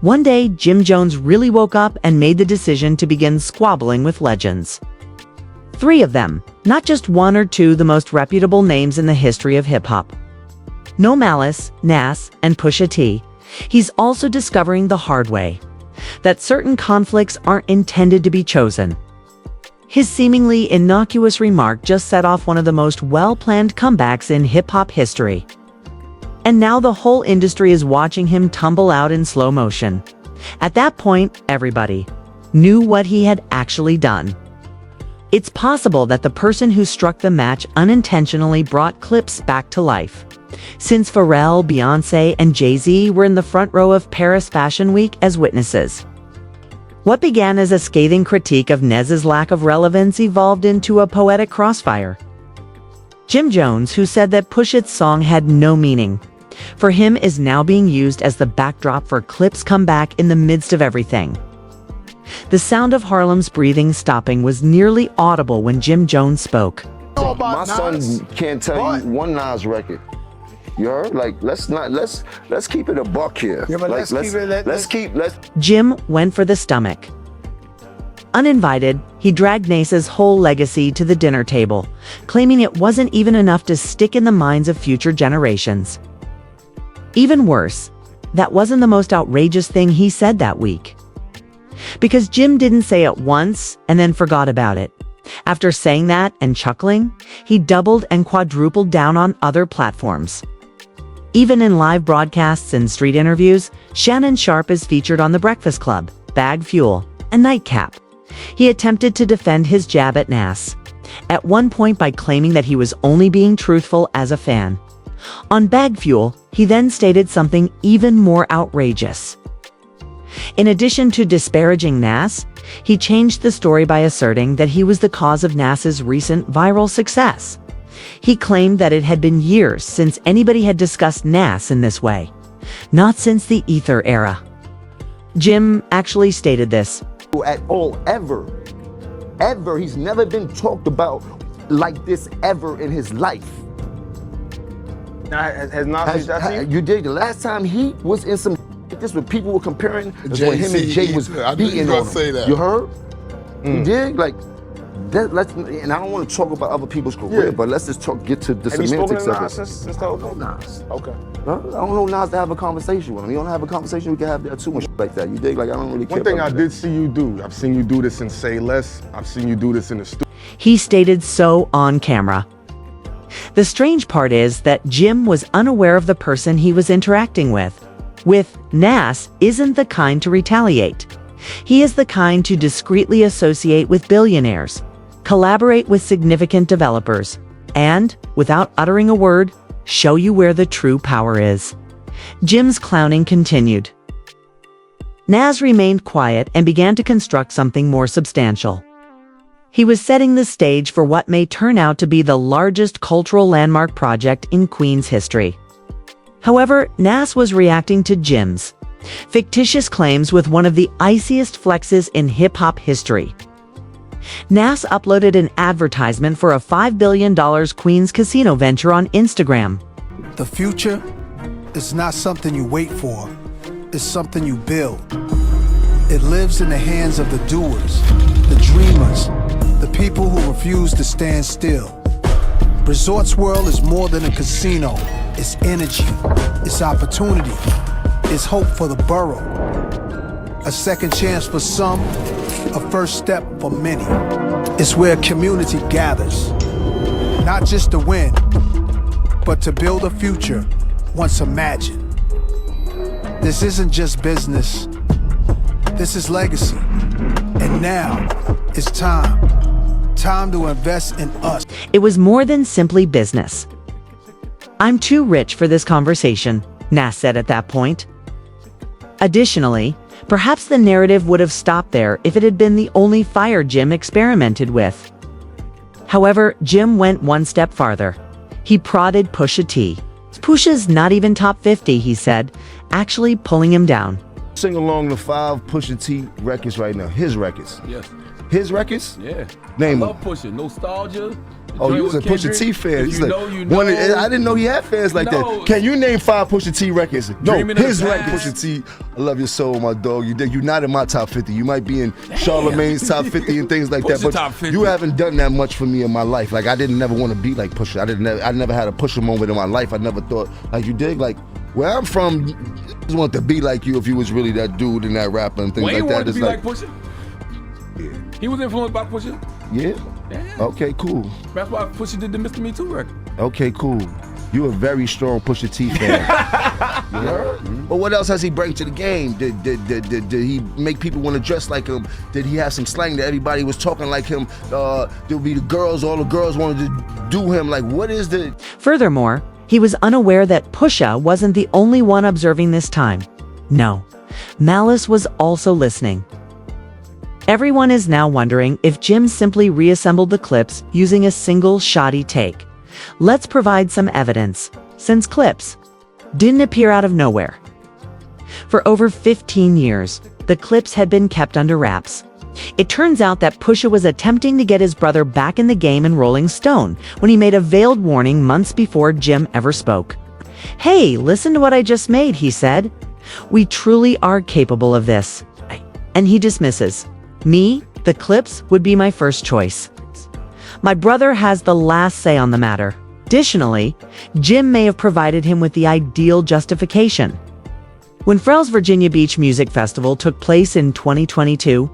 One day, Jim Jones really woke up and made the decision to begin squabbling with legends. 3 of them, not just 1 or 2 the most reputable names in the history of hip-hop. No Malice, Nas, and Pusha T. He's also discovering the hard way that certain conflicts aren't intended to be chosen. His seemingly innocuous remark just set off one of the most well-planned comebacks in hip-hop history. And now the whole industry is watching him tumble out in slow motion. At that point, everybody knew what he had actually done. It's possible that the person who struck the match unintentionally brought Clipse back to life, since Pharrell, Beyoncé, and Jay-Z were in the front row of Paris Fashion Week as witnesses. What began as a scathing critique of Nas's lack of relevance evolved into a poetic crossfire. Jim Jones, who said that Pusha's song had no meaning, for him is now being used as the backdrop for Clipse' comeback in the midst of everything. The sound of Harlem's breathing stopping was nearly audible when Jim Jones spoke. My son can't tell you one Nas record. You heard? Like, let's keep it a buck here. Yeah, but let's Jim went for the stomach. Uninvited, he dragged Nas's whole legacy to the dinner table, claiming it wasn't even enough to stick in the minds of future generations. Even worse, that wasn't the most outrageous thing he said that week. Because Jim didn't say it once and then forgot about it. After saying that and chuckling, he doubled and quadrupled down on other platforms. Even in live broadcasts and street interviews, Shannon Sharpe is featured on The Breakfast Club, Bag Fuel, and Nightcap. He attempted to defend his jab at Nas, at one point by claiming that he was only being truthful as a fan. On Bag Fuel, he then stated something even more outrageous. In addition to disparaging Nas, he changed the story by asserting that he was the cause of Nas's recent viral success. He claimed that it had been years since anybody had discussed Nas in this way, not since the Ether era. Jim actually stated this. At all, ever. He's never been talked about like this ever in his life. Now, has Nas you did the last time he was in some this when people were comparing when him and Jay was beating on him. You heard? You dig? Like that, and I don't want to talk about other people's career, but let's just get to the semantics of it. Since the whole thing? Nas. Okay. I don't know Nas to have a conversation with him. You don't have a conversation, we can have that too and shit like that. You dig? Like I don't really care. One thing I did see you do, I've seen you do this in Say Less. I've seen you do this in the studio. He stated so on camera. The strange part is that Jim was unaware of the person he was interacting with. Nas isn't the kind to retaliate. He is the kind to discreetly associate with billionaires, collaborate with significant developers, and, without uttering a word, show you where the true power is. Jim's clowning continued. Nas remained quiet and began to construct something more substantial. He was setting the stage for what may turn out to be the largest cultural landmark project in Queens history. However, Nas was reacting to Jim's fictitious claims with one of the iciest flexes in hip-hop history. Nas uploaded an advertisement for a $5 billion Queens casino venture on Instagram. The future is not something you wait for, it's something you build. It lives in the hands of the doers, the dreamers, the people who refuse to stand still. Resorts World is more than a casino. It's energy, it's opportunity, it's hope for the borough. A second chance for some, a first step for many. It's where community gathers, not just to win, but to build a future once imagined. This isn't just business, this is legacy. And now, it's time to invest in us. It was more than simply business. "I'm too rich for this conversation," Nas said at that point. Additionally, perhaps the narrative would have stopped there if it had been the only fire Jim experimented with. However, Jim went one step farther. He prodded Pusha T. "Pusha's not even top 50, he said, actually pulling him down. Sing along the 5 Pusha T records right now, his records. Yes. His records? Yeah. Name I love Pusha. Nostalgia. Oh, you was a Pusha T fan. You know, you know. I didn't know he had fans like that. Can you name 5 Pusha T records? No, his record, Pusha T. I love your soul, my dog. You're not in my top 50. You might be in Charlemagne's top 50 and things like that, but you haven't done that much for me in my life. Like I didn't never want to be like Pusha. I never had a Pusha moment in my life. I never thought like you did. Like where I'm from, I just want to be like you if you was really that dude and that rapper and things like that. Wanted to be like Pusha? Yeah. He was influenced by Pusha? Yeah. Okay, cool. That's why Pusha did the Mr. Me Too record. Okay, cool. You a very strong Pusha T fan. You heard? But what else has he bring to the game? Did he make people want to dress like him? Did he have some slang that everybody was talking like him? There would be the girls, all the girls wanted to do him. Like, what is the... Furthermore, he was unaware that Pusha wasn't the only one observing this time. No, Malice was also listening. Everyone is now wondering if Jim simply reassembled the clips using a single shoddy take. Let's provide some evidence, since Clipse didn't appear out of nowhere. For over 15 years, the clips had been kept under wraps. It turns out that Pusha was attempting to get his brother back in the game in Rolling Stone when he made a veiled warning months before Jim ever spoke. "Hey, listen to what I just made," he said. "We truly are capable of this." And he dismisses. "Me, the clips, would be my first choice. My brother has the last say on the matter." Additionally, Jim may have provided him with the ideal justification. When Pharrell's Virginia Beach Music Festival took place in 2022,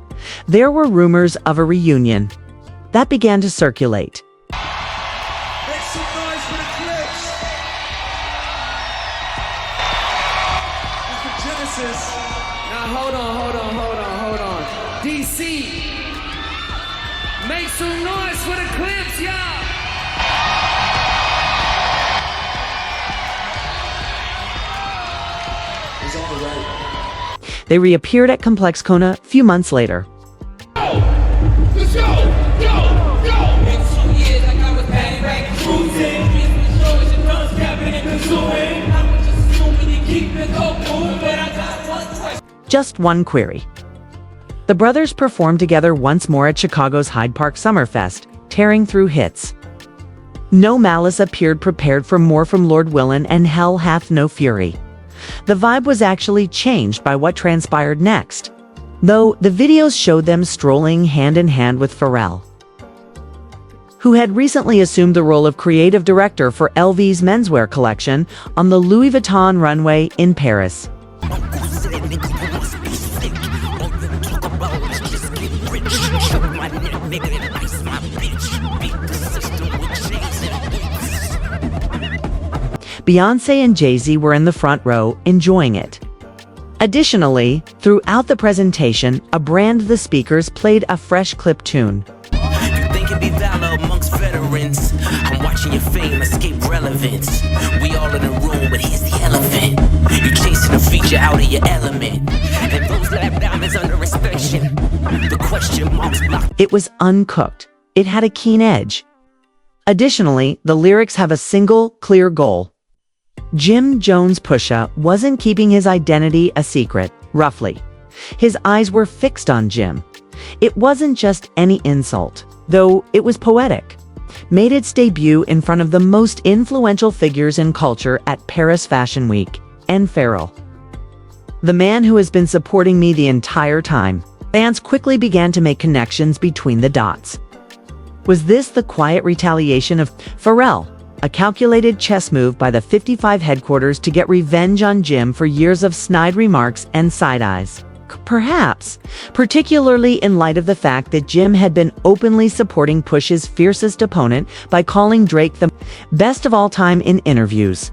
there were rumors of a reunion that began to circulate. Make some noise for the Clipse. This is Genesis. Now hold on. DC, make some noise for the Clipse, y'all. It's all right. They reappeared at Complex Kona a few months later. Let's go! In 2 years, like I was bang cruising. I was just assuming you keep it open, but I got one question. Just one query. The brothers performed together once more at Chicago's Hyde Park Summerfest, tearing through hits. No Malice appeared prepared for more from Lord Willin' and Hell Hath No Fury. The vibe was actually changed by what transpired next, though the videos showed them strolling hand in hand with Pharrell, who had recently assumed the role of creative director for LV's menswear collection on the Louis Vuitton runway in Paris. Beyonce and Jay-Z were in the front row, enjoying it. Additionally, throughout the presentation, a brand of the speakers played a fresh clip tune. You think it'd be valor amongst veterans? I'm watching your fame escape relevance. We all in a room, but here's the elephant. You chasing a feature out of your element. And those lab diamonds under inspection. The question marks block. It was uncooked. It had a keen edge. Additionally, the lyrics have a single, clear goal. Jim Jones Pusha wasn't keeping his identity a secret, roughly. His eyes were fixed on Jim. It wasn't just any insult, though it was poetic. Made its debut in front of the most influential figures in culture at Paris Fashion Week, and Pharrell, the man who has been supporting me the entire time. Fans quickly began to make connections between the dots. Was this the quiet retaliation of Pharrell? A calculated chess move by the 55 headquarters to get revenge on Jim for years of snide remarks and side eyes? Perhaps, particularly in light of the fact that Jim had been openly supporting Push's fiercest opponent by calling Drake the best of all time in interviews.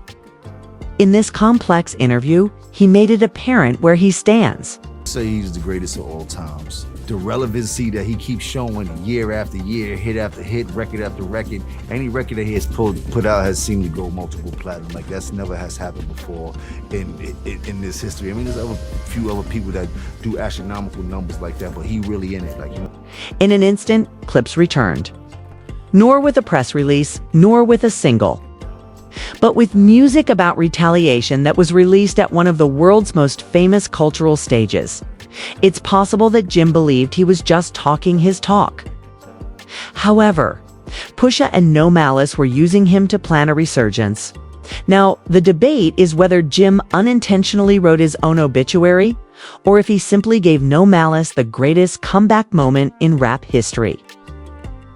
In this complex interview, he made it apparent where he stands. Say he's the greatest of all times. The relevancy that he keeps showing year after year, hit after hit, record after record. Any record that he has put out has seemed to go multiple platinum. Like that's never has happened before in this history. I mean, there's a few other people that do astronomical numbers like that, but he really in it. Like, you know. In an instant, Clipse returned. Nor with a press release, nor with a single, but with music about retaliation that was released at one of the world's most famous cultural stages. It's possible that Jim believed he was just talking his talk. However, Pusha and No Malice were using him to plan a resurgence. Now, the debate is whether Jim unintentionally wrote his own obituary, or if he simply gave No Malice the greatest comeback moment in rap history.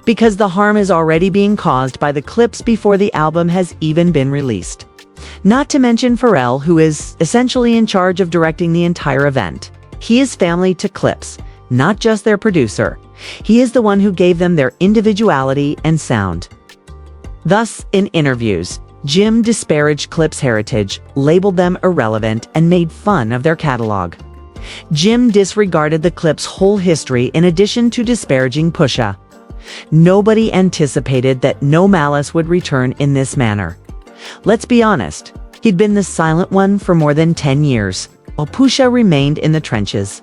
Because the harm is already being caused by the clips before the album has even been released. Not to mention Pharrell, who is essentially in charge of directing the entire event. He is family to Clipse, not just their producer. He is the one who gave them their individuality and sound. Thus, in interviews, Jim disparaged Clipse heritage, labeled them irrelevant, and made fun of their catalog. Jim disregarded the Clipse' whole history in addition to disparaging Pusha. Nobody anticipated that No Malice would return in this manner. Let's be honest, he'd been the silent one for more than 10 years, while Pusha remained in the trenches.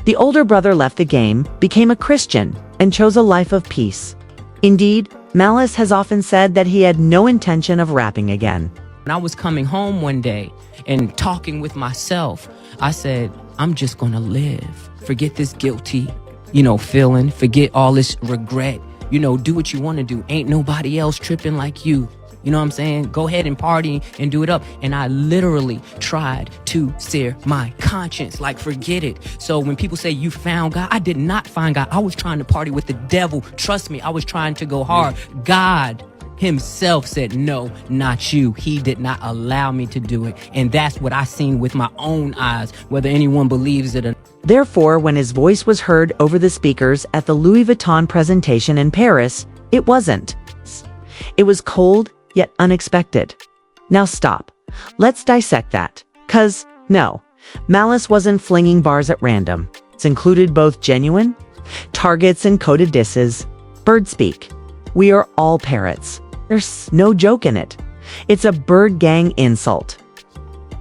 The older brother left the game, became a Christian, and chose a life of peace. Indeed, Malice has often said that he had no intention of rapping again. When I was coming home one day and talking with myself, I said, I'm just gonna live. Forget this guilty, feeling. Forget all this regret. Do what you wanna do. Ain't nobody else tripping like you. You know what I'm saying? Go ahead and party and do it up. And I literally tried to sear my conscience, like forget it. So when people say you found God, I did not find God. I was trying to party with the devil. Trust me, I was trying to go hard. God himself said, no, not you. He did not allow me to do it. And that's what I seen with my own eyes, whether anyone believes it or not. Therefore, when his voice was heard over the speakers at the Louis Vuitton presentation in Paris, it wasn't. It was cold, yet unexpected. Now stop. Let's dissect that. 'Cause, no, Malice wasn't flinging bars at random. It's included both genuine targets and coded disses. Bird speak. We are all parrots. There's no joke in it. It's a bird gang insult.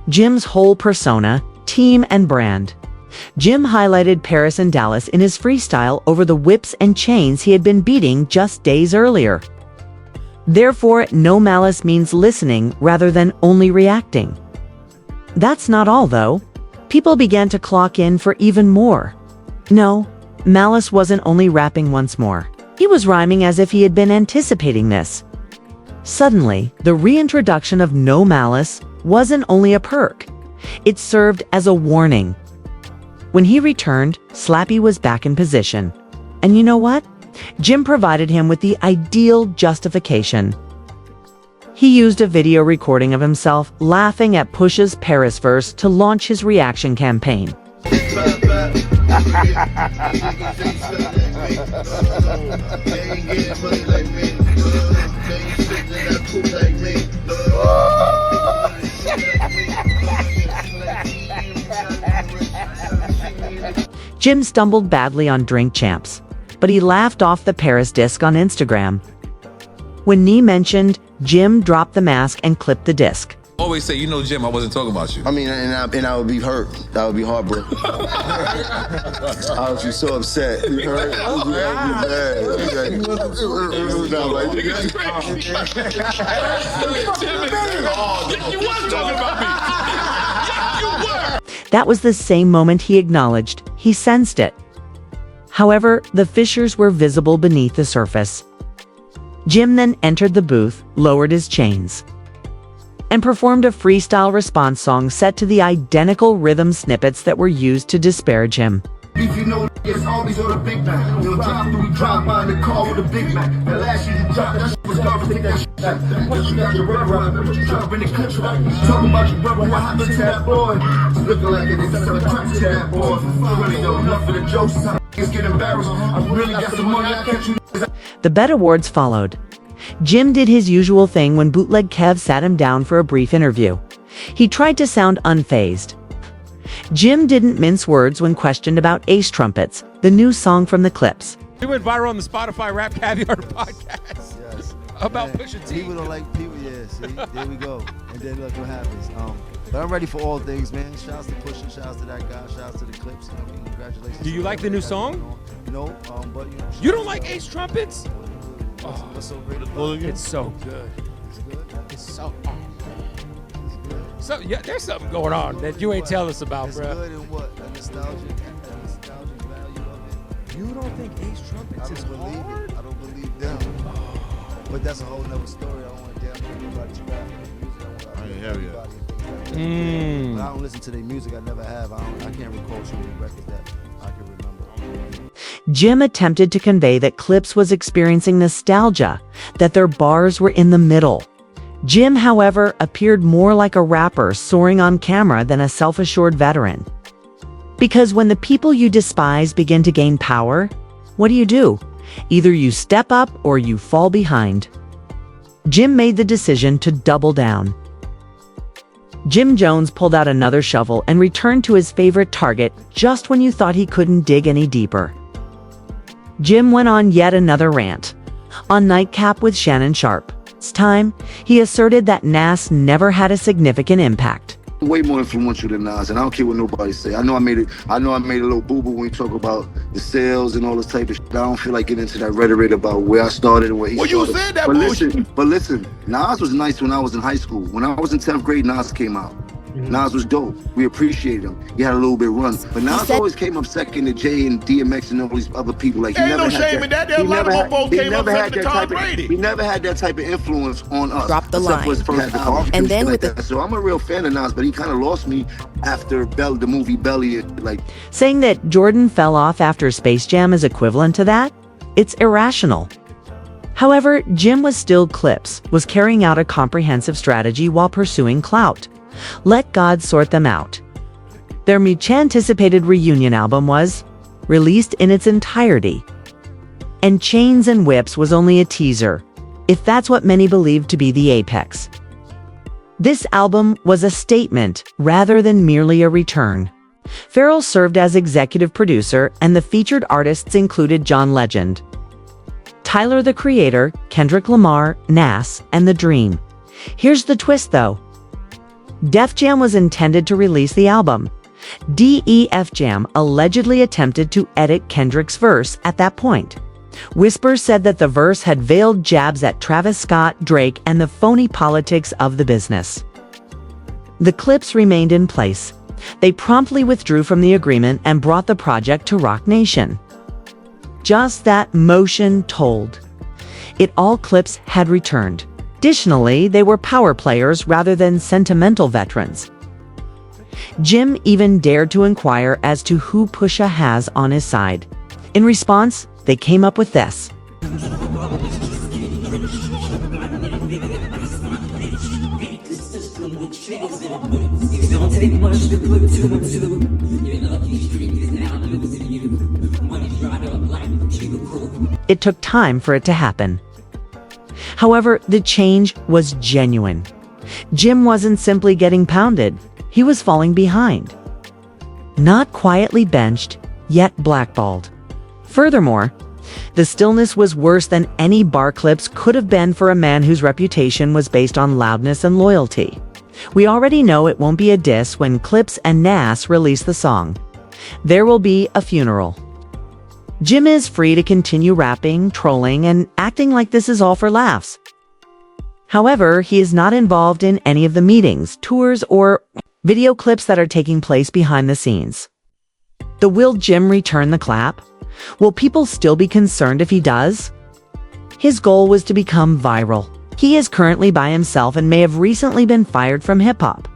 Jim's whole persona, team, and brand. Jim highlighted Paris and Dallas in his freestyle over the whips and chains he had been beating just days earlier. Therefore, No Malice means listening rather than only reacting. That's not all, though. People began to clock in for even more. No, Malice wasn't only rapping once more. He was rhyming as if he had been anticipating this. Suddenly, the reintroduction of No Malice wasn't only a perk. It served as a warning. When he returned, Slappy was back in position. And you know what? Jim provided him with the ideal justification. He used a video recording of himself laughing at Pusha's Paris verse to launch his reaction campaign. Jim stumbled badly on Drink Champs, but he laughed off the Paris disc on Instagram. When Nee mentioned, Jim dropped the mask and clipped the disc. Always say, Jim, I wasn't talking about you. I mean, and I would be hurt. That would be heartbroken. I would be so upset. You heard? I would be mad. You weren't talking about me. Yes, you were. That was the same moment he acknowledged. He sensed it. However, the fissures were visible beneath the surface. Jim then entered the booth, lowered his chains, and performed a freestyle response song set to the identical rhythm snippets that were used to disparage him. If you know it's always on a big man. You'll drive through, we drive by in the car with a big man. The last year you dropped, that shit was garbage, take that shit back. What you got your brother out, what you drop in the country. Talking about your brother, what happened to that boy? It's looking like it, it's selling crack to that boy. Really though, enough for the jokes, niggas get embarrassed. I really got some money, I catch you. The Bet Awards followed. Jim did his usual thing when Bootleg Kev sat him down for a brief interview. He tried to sound unfazed. Jim didn't mince words when questioned about Ace Trumpets, the new song from the Clipse. We went viral on the Spotify Rap Caviar podcast. Yes. About Man, Pusha T. People don't like people, yeah. See, there we go. And then look what happens. But I'm ready for all things, man. Shouts to Pusha, shouts to that guy, shouts to the Clipse. Congratulations. Do you like the new song? No, but you don't like Ace Trumpets? What's so great? It's so good. It's good. It's so. So yeah, there's something going on that you ain't tell us about, it's bro. Good in what? The nostalgia. You don't think Ace Trumpets is hard? I don't believe them. But that's a whole nother story. I don't want to damn everybody's rap music. I want to everybody and things like that. But I don't listen to their music. I never have. I can't recall too many records that I can remember. Jim attempted to convey that Clipse was experiencing nostalgia, that their bars were in the middle. Jim, however, appeared more like a rapper soaring on camera than a self-assured veteran. Because when the people you despise begin to gain power, what do? Either you step up or you fall behind. Jim made the decision to double down. Jim Jones pulled out another shovel and returned to his favorite target just when you thought he couldn't dig any deeper. Jim went on yet another rant. On Nightcap with Shannon Sharp, this time, he asserted that Nas never had a significant impact. Way more influential than Nas, and I don't care what nobody say. I know I made a little boo-boo when you talk about the sales and all this type of shit. I don't feel like getting into that rhetoric about where I started and where he started. Well, you said that but listen, Nas was nice when I was in high school. When I was in 10th grade, Nas came out. Nas was dope. We appreciated him. He had a little bit of run. But Nas always came up second to Jay and DMX and all these other people. Like, ain't no shame in that. There a lot of them both came up second to Tom Brady. He never had that type of influence on us. Drop the line. And then with the... So I'm a real fan of Nas, but he kind of lost me after the movie Belly. Like, saying that Jordan fell off after Space Jam is equivalent to that? It's irrational. However, Jim was still Clipse, was carrying out a comprehensive strategy while pursuing clout. Let God sort them out. Their much-anticipated reunion album was released in its entirety. And Chains and Whips was only a teaser, if that's what many believed to be the apex. This album was a statement rather than merely a return. Pharrell served as executive producer, and the featured artists included John Legend, Tyler the Creator, Kendrick Lamar, Nas, and The Dream. Here's the twist though. Def Jam was intended to release the album. Def Jam allegedly attempted to edit Kendrick's verse at that point. Whispers said that the verse had veiled jabs at Travis Scott, Drake, and the phony politics of the business. The Clipse remained in place. They promptly withdrew from the agreement and brought the project to Roc Nation. Just that motion told. It all Clipse had returned. Additionally, they were power players rather than sentimental veterans. Jim even dared to inquire as to who Pusha has on his side. In response, they came up with this. It took time for it to happen. However, the change was genuine. Jim wasn't simply getting pounded, he was falling behind. Not quietly benched, yet blackballed. Furthermore, the stillness was worse than any bar Clipse could have been for a man whose reputation was based on loudness and loyalty. We already know it won't be a diss when Clipse and Nas release the song. There will be a funeral. Jim is free to continue rapping, trolling, and acting like this is all for laughs. However, he is not involved in any of the meetings, tours, or video clips that are taking place behind the scenes. Will Jim return the clap? Will people still be concerned if he does? His goal was to become viral. He is currently by himself and may have recently been fired from hip-hop.